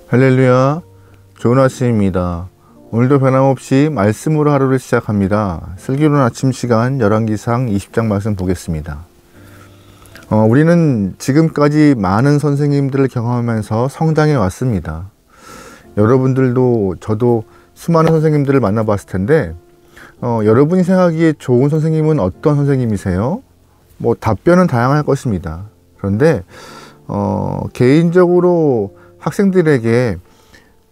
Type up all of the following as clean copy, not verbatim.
할렐루야, 좋은 아침입니다. 오늘도 변함없이 말씀으로 하루를 시작합니다. 슬기로운 아침 시간 열왕기상 20장 말씀 보겠습니다. 우리는 지금까지 많은 선생님들을 경험하면서 성장해 왔습니다. 여러분들도 저도 수많은 선생님들을 만나봤을 텐데 여러분이 생각하기에 좋은 선생님은 어떤 선생님이세요? 답변은 다양할 것입니다. 그런데 개인적으로 학생들에게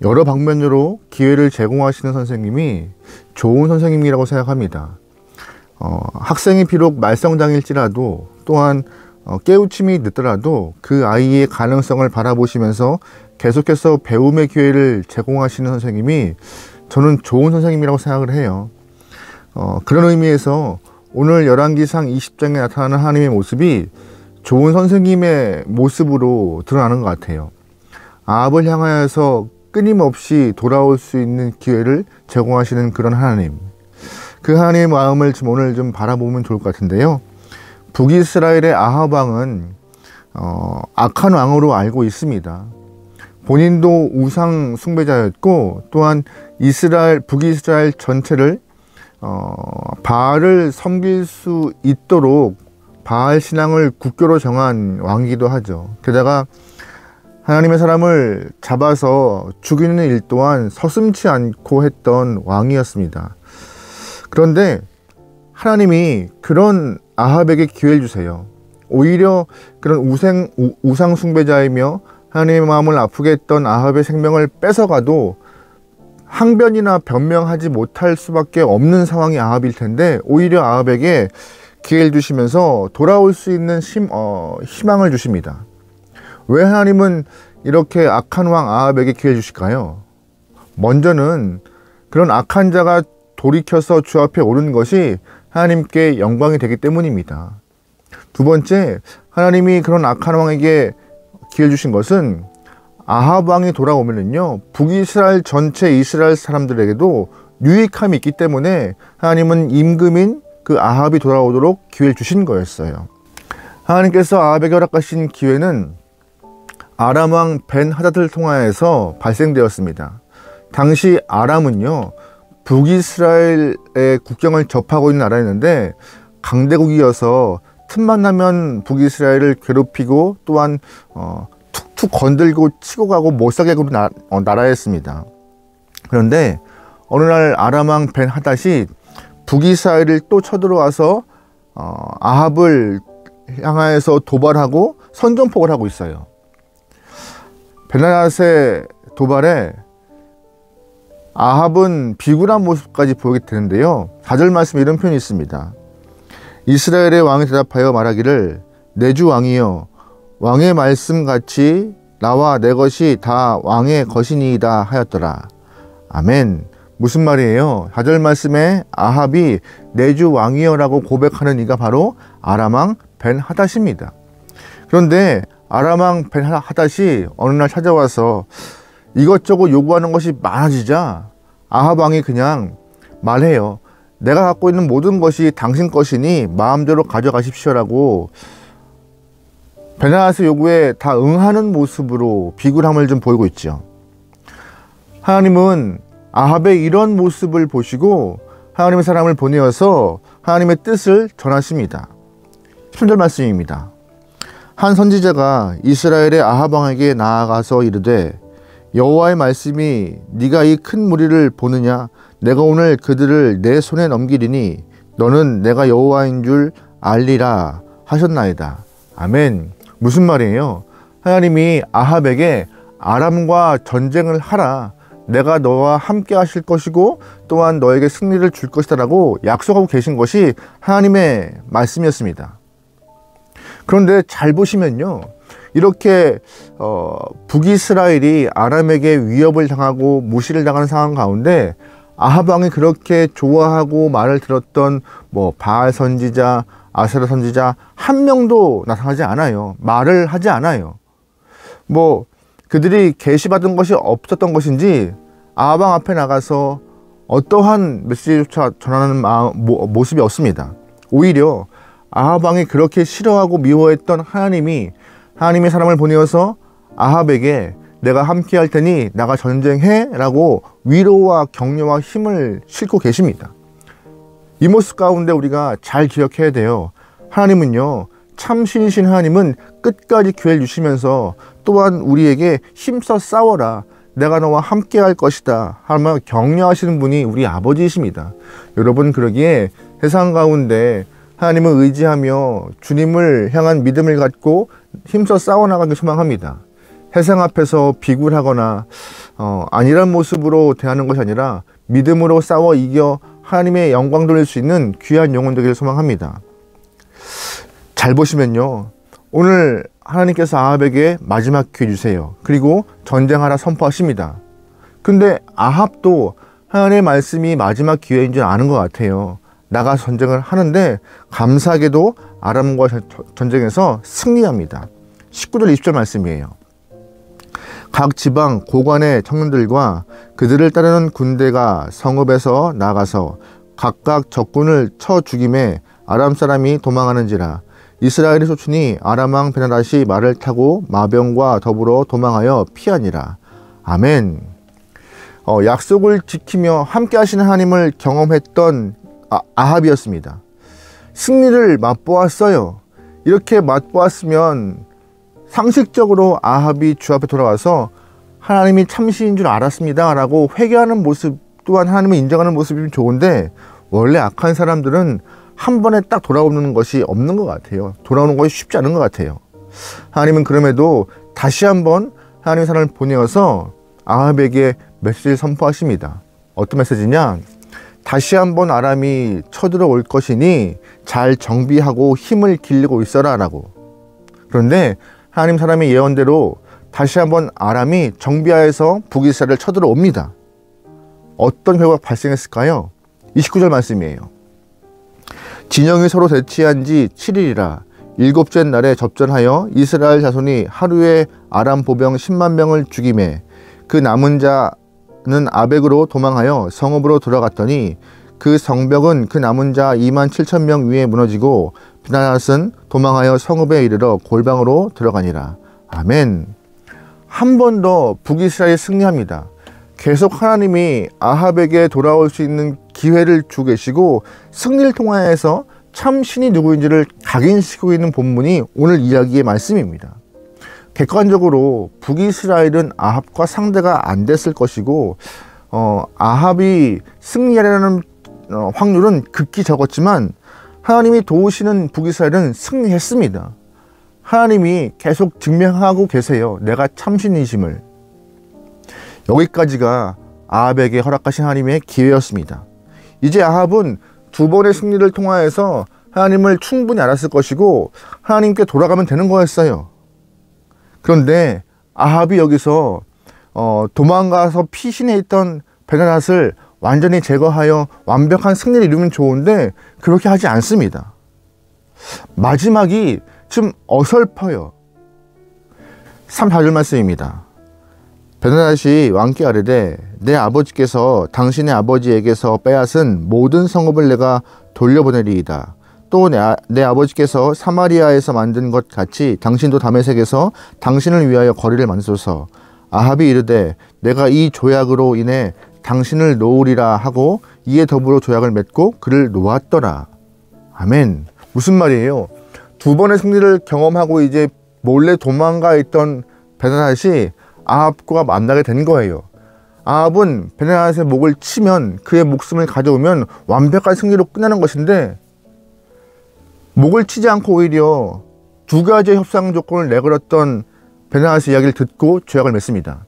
여러 방면으로 기회를 제공하시는 선생님이 좋은 선생님이라고 생각합니다. 학생이 비록 말썽장일지라도 또한 깨우침이 늦더라도 그 아이의 가능성을 바라보시면서 계속해서 배움의 기회를 제공하시는 선생님이 저는 좋은 선생님이라고 생각을 해요. 그런 의미에서 오늘 열왕기상 20장에 나타나는 하나님의 모습이 좋은 선생님의 모습으로 드러나는 것 같아요. 아합을 향하여서 끊임없이 돌아올 수 있는 기회를 제공하시는 그런 하나님, 그 하나님의 마음을 오늘 좀 바라보면 좋을 것 같은데요. 북이스라엘의 아합 왕은 악한 왕으로 알고 있습니다. 본인도 우상 숭배자였고 또한 북이스라엘 전체를 바알을 섬길 수 있도록 바알 신앙을 국교로 정한 왕이기도 하죠. 게다가 하나님의 사람을 잡아서 죽이는 일 또한 서슴지 않고 했던 왕이었습니다. 그런데 하나님이 그런 아합에게 기회를 주세요. 오히려 그런 우상 숭배자이며 하나님의 마음을 아프게 했던 아합의 생명을 뺏어가도 항변이나 변명하지 못할 수밖에 없는 상황이 아합일 텐데 오히려 아합에게 기회를 주시면서 돌아올 수 있는 희망을 주십니다. 왜 하나님은 이렇게 악한 왕 아합에게 기회를 주실까요? 먼저는 그런 악한 자가 돌이켜서 주 앞에 오르는 것이 하나님께 영광이 되기 때문입니다. 두 번째, 하나님이 그런 악한 왕에게 기회를 주신 것은 아합 왕이 돌아오면은요, 북이스라엘 전체 이스라엘 사람들에게도 유익함이 있기 때문에 하나님은 임금인 그 아합이 돌아오도록 기회를 주신 거였어요. 하나님께서 아합에게 허락하신 기회는 아람 왕 벤하닷을 통하여서 발생되었습니다. 당시 아람은요, 북이스라엘의 국경을 접하고 있는 나라였는데 강대국이어서 틈만 나면 북이스라엘을 괴롭히고 또한 툭툭 건들고 치고 가고 못살게 구는 나라였습니다. 그런데 어느 날 아람 왕 벤하닷이 북이스라엘을 또 쳐들어와서 아합을 향하여서 도발하고 선전포고를 하고 있어요. 벤하닷의 도발에 아합은 비굴한 모습까지 보이게 되는데요. 4절 말씀에 이런 표현이 있습니다. 이스라엘의 왕이 대답하여 말하기를 내 주 왕이여 왕의 말씀같이 나와 내 것이 다 왕의 것이니이다 하였더라. 아멘. 무슨 말이에요? 4절 말씀에 아합이 내 주 왕이여 라고 고백하는 이가 바로 아람 왕 벤하닷입니다. 그런데 아람 왕 벤하닷이 어느 날 찾아와서 이것저것 요구하는 것이 많아지자 아합 왕이 그냥 말해요. 내가 갖고 있는 모든 것이 당신 것이니 마음대로 가져가십시오라고 벤하닷의 요구에 다 응하는 모습으로 비굴함을 좀 보이고 있죠. 하나님은 아합의 이런 모습을 보시고 하나님의 사람을 보내어서 하나님의 뜻을 전하십니다. 10절 말씀입니다. 한 선지자가 이스라엘의 아합 왕에게 나아가서 이르되 여호와의 말씀이 네가 이 큰 무리를 보느냐? 내가 오늘 그들을 내 손에 넘기리니 너는 내가 여호와인 줄 알리라 하셨나이다. 아멘. 무슨 말이에요? 하나님이 아합에게 아람과 전쟁을 하라. 내가 너와 함께 하실 것이고 또한 너에게 승리를 줄 것이다 라고 약속하고 계신 것이 하나님의 말씀이었습니다. 그런데 잘 보시면요, 이렇게 북이스라엘이 아람에게 위협을 당하고 무시를 당하는 상황 가운데 아합 왕이 그렇게 좋아하고 말을 들었던 바알 선지자, 아세라 선지자 한 명도 나타나지 않아요. 말을 하지 않아요. 그들이 계시받은 것이 없었던 것인지 아합 왕 앞에 나가서 어떠한 메시지조차 전하는 모습이 없습니다. 오히려 아합 왕이 그렇게 싫어하고 미워했던 하나님이 하나님의 사람을 보내어서 아합에게 내가 함께 할 테니 나가 전쟁해 라고 위로와 격려와 힘을 싣고 계십니다. 이 모습 가운데 우리가 잘 기억해야 돼요. 하나님은요, 참 신이신 하나님은 끝까지 기회를 주시면서 또한 우리에게 힘써 싸워라, 내가 너와 함께 할 것이다 하며 격려하시는 분이 우리 아버지이십니다. 여러분, 그러기에 세상 가운데 하나님을 의지하며 주님을 향한 믿음을 갖고 힘써 싸워나가길 소망합니다. 세상 앞에서 비굴하거나 아니란 모습으로 대하는 것이 아니라 믿음으로 싸워 이겨 하나님의 영광 돌릴 수 있는 귀한 영혼 되기를 소망합니다. 잘 보시면요, 오늘 하나님께서 아합에게 마지막 기회 주세요. 그리고 전쟁하라 선포하십니다. 근데 아합도 하나님의 말씀이 마지막 기회인 줄 아는 것 같아요. 나가서 전쟁을 하는데 감사하게도 아람과 전쟁에서 승리합니다. 19절 20절 말씀이에요. 각 지방 고관의 청년들과 그들을 따르는 군대가 성읍에서 나가서 각각 적군을 쳐 죽임에 아람 사람이 도망하는지라. 이스라엘의 소춘이 아람 왕 베나다시 말을 타고 마병과 더불어 도망하여 피하니라. 아멘. 약속을 지키며 함께 하시는 하나님을 경험했던 아합이었습니다. 승리를 맛보았어요. 이렇게 맛보았으면 상식적으로 아합이 주 앞에 돌아와서 하나님이 참신인 줄 알았습니다 라고 회개하는 모습 또한 하나님을 인정하는 모습이 좋은데, 원래 악한 사람들은 한 번에 딱 돌아오는 것이 없는 것 같아요. 돌아오는 것이 쉽지 않은 것 같아요. 하나님은 그럼에도 다시 한번 하나님의 사람을 보내어서 아합에게 메시지를 선포하십니다. 어떤 메시지냐? 다시 한번 아람이 쳐들어올 것이니 잘 정비하고 힘을 길리고 있어라 라고. 그런데 하나님 사람의 예언대로 다시 한번 아람이 정비하여서 북이스라엘을 쳐들어옵니다. 어떤 결과가 발생했을까요? 29절 말씀이에요. 진영이 서로 대치한 지 7일이라 일곱째 날에 접전하여 이스라엘 자손이 하루에 아람 보병 10만 명을 죽이매 그 남은 자는 아벡으로 도망하여 성읍으로 들어갔더니 그 성벽은 그 남은 자 2만 7천 명 위에 무너지고 베나닷은 도망하여 성읍에 이르러 골방으로 들어가니라. 아멘. 한 번 더 북이스라엘이 승리합니다. 계속 하나님이 아합에게 돌아올 수 있는 기회를 주고 계시고 승리를 통하여서 참 신이 누구인지를 각인시키고 있는 본문이 오늘 이야기의 말씀입니다. 객관적으로 북이스라엘은 아합과 상대가 안 됐을 것이고 아합이 승리하려는 확률은 극히 적었지만 하나님이 도우시는 북이스라엘은 승리했습니다. 하나님이 계속 증명하고 계세요. 내가 참신이심을. 여기까지가 아합에게 허락하신 하나님의 기회였습니다. 이제 아합은 두 번의 승리를 통하여서 하나님을 충분히 알았을 것이고 하나님께 돌아가면 되는 거였어요. 그런데 아합이 여기서 도망가서 피신해 있던 베나닷을 완전히 제거하여 완벽한 승리를 이루면 좋은데 그렇게 하지 않습니다. 마지막이 좀 어설퍼요. 3-4절 말씀입니다. 베나닷이 왕께 아뢰되 내 아버지께서 당신의 아버지에게서 빼앗은 모든 성읍을 내가 돌려보내리이다. 또 내 아버지께서 사마리아에서 만든 것 같이 당신도 다메섹에서 당신을 위하여 거리를 만드소서. 아합이 이르되 내가 이 조약으로 인해 당신을 놓으리라 하고 이에 더불어 조약을 맺고 그를 놓았더라. 아멘. 무슨 말이에요? 두 번의 승리를 경험하고 이제 몰래 도망가 있던 베나닷이 아합과 만나게 된 거예요. 아합은 베나닷의 목을 치면 그의 목숨을 가져오면 완벽한 승리로 끝나는 것인데 목을 치지 않고 오히려 두 가지의 협상 조건을 내걸었던 베나닷의 이야기를 듣고 조약을 맺습니다.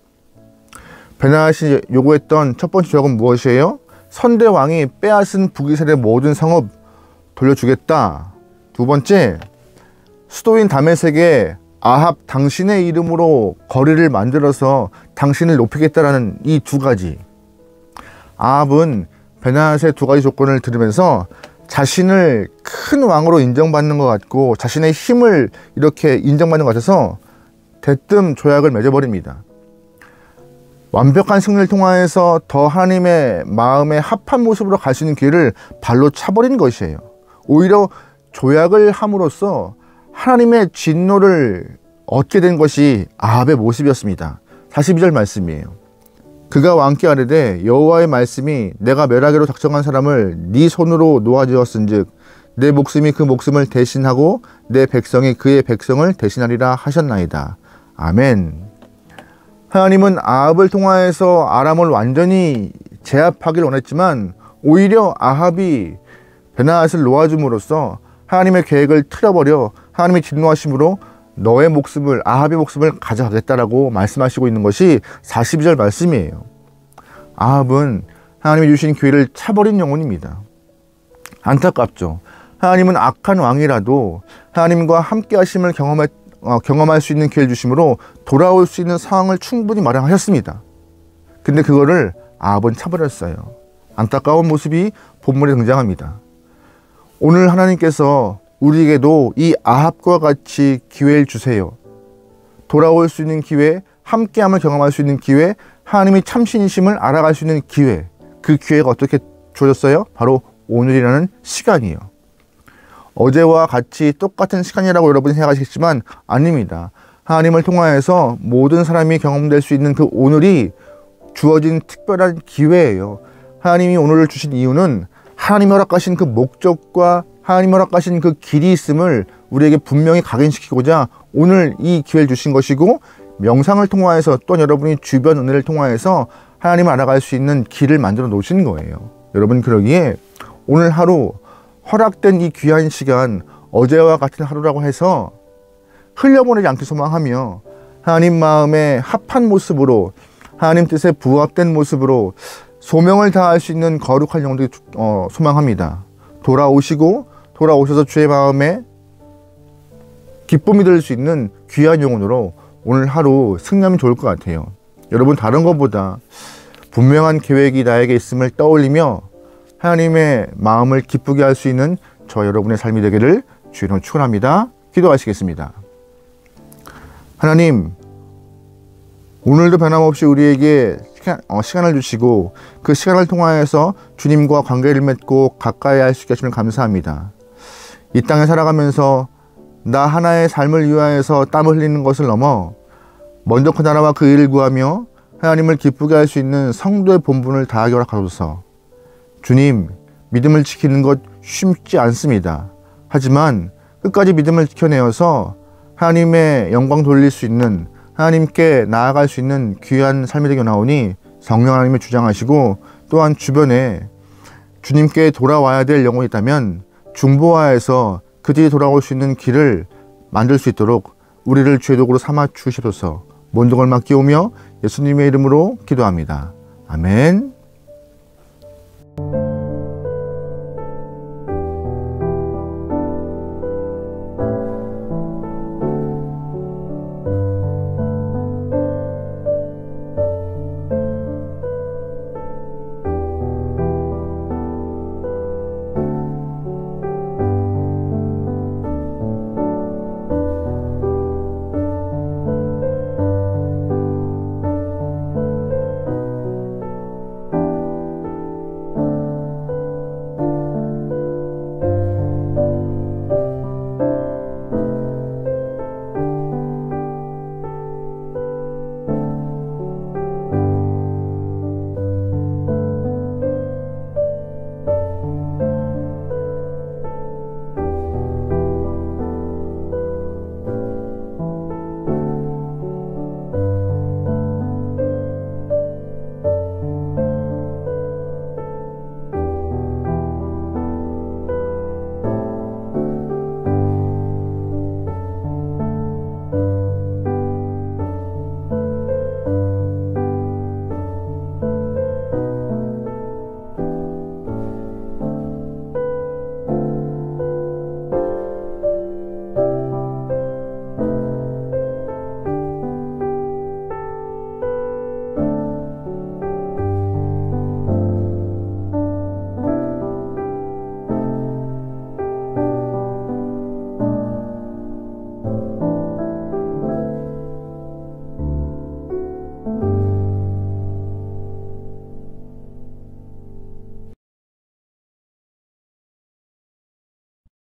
베나닷이 요구했던 첫 번째 조약은 무엇이에요? 선대 왕이 빼앗은 북이스라엘의 모든 성읍 돌려주겠다. 두 번째, 수도인 다메섹에 아합 당신의 이름으로 거리를 만들어서 당신을 높이겠다라는 이 두 가지. 아합은 베나닷의 두 가지 조건을 들으면서 자신을 큰 왕으로 인정받는 것 같고 자신의 힘을 이렇게 인정받는 것 같아서 대뜸 조약을 맺어버립니다. 완벽한 승리를 통하여서 더 하나님의 마음에 합한 모습으로 갈 수 있는 길을 발로 차버린 것이에요. 오히려 조약을 함으로써 하나님의 진노를 얻게 된 것이 아합의 모습이었습니다. 42절 말씀이에요. 그가 왕께 아뢰되 여호와의 말씀이 내가 멸하기로 작정한 사람을 네 손으로 놓아주었은즉 내 목숨이 그 목숨을 대신하고 내 백성이 그의 백성을 대신하리라 하셨나이다. 아멘. 하나님은 아합을 통하여서 아람을 완전히 제압하길 원했지만 오히려 아합이 베나앗을 놓아줌으로써 하나님의 계획을 틀어버려 하나님의 진노하심으로 너의 목숨을, 아합의 목숨을 가져가겠다라고 말씀하시고 있는 것이 42절 말씀이에요. 아합은 하나님이 주신 기회를 차버린 영혼입니다. 안타깝죠. 하나님은 악한 왕이라도 하나님과 함께 하심을 경험할 수 있는 기회를 주심으로 돌아올 수 있는 상황을 충분히 마련하셨습니다. 근데 그거를 아합은 차버렸어요. 안타까운 모습이 본문에 등장합니다. 오늘 하나님께서 우리에게도 이 아합과 같이 기회를 주세요. 돌아올 수 있는 기회, 함께함을 경험할 수 있는 기회, 하나님이 참신이심을 알아갈 수 있는 기회. 그 기회가 어떻게 주어졌어요? 바로 오늘이라는 시간이에요. 어제와 같이 똑같은 시간이라고 여러분이 생각하시겠지만 아닙니다. 하나님을 통하여서 모든 사람이 경험될 수 있는 그 오늘이 주어진 특별한 기회예요. 하나님이 오늘을 주신 이유는 하나님이 허락하신 그 목적과 하나님이 허락하신 그 길이 있음을 우리에게 분명히 각인시키고자 오늘 이 기회를 주신 것이고, 명상을 통하여서 또한 여러분이 주변 은혜를 통하여서 하나님을 알아갈 수 있는 길을 만들어 놓으신 거예요. 여러분, 그러기에 오늘 하루 허락된 이 귀한 시간, 어제와 같은 하루라고 해서 흘려보내지 않기 소망하며 하나님 마음에 합한 모습으로, 하나님 뜻에 부합된 모습으로 소명을 다할 수 있는 거룩한 영혼들이 소망합니다. 돌아오셔서 주의 마음에 기쁨이 될 수 있는 귀한 영혼으로 오늘 하루 승리하면 좋을 것 같아요. 여러분, 다른 것보다 분명한 계획이 나에게 있음을 떠올리며 하나님의 마음을 기쁘게 할 수 있는 저 여러분의 삶이 되기를 주의로 축원합니다. 기도하시겠습니다. 하나님, 오늘도 변함없이 우리에게 시간을 주시고 그 시간을 통하여서 주님과 관계를 맺고 가까이 할 수 있게 하시면 감사합니다. 이 땅에 살아가면서 나 하나의 삶을 위하여서 땀을 흘리는 것을 넘어 먼저 그 나라와 그 일을 구하며 하나님을 기쁘게 할 수 있는 성도의 본분을 다하게 허락하소서. 주님, 믿음을 지키는 것 쉽지 않습니다. 하지만 끝까지 믿음을 지켜내어서 하나님의 영광 돌릴 수 있는, 하나님께 나아갈 수 있는 귀한 삶이 되게 나오니 성령 하나님이 주장하시고, 또한 주변에 주님께 돌아와야 될 영혼이 있다면 중보하여서 그들이 돌아올 수 있는 길을 만들 수 있도록 우리를 주의 도구로 삼아 주시옵소서. 모든 걸 맡기오며 예수님의 이름으로 기도합니다. 아멘.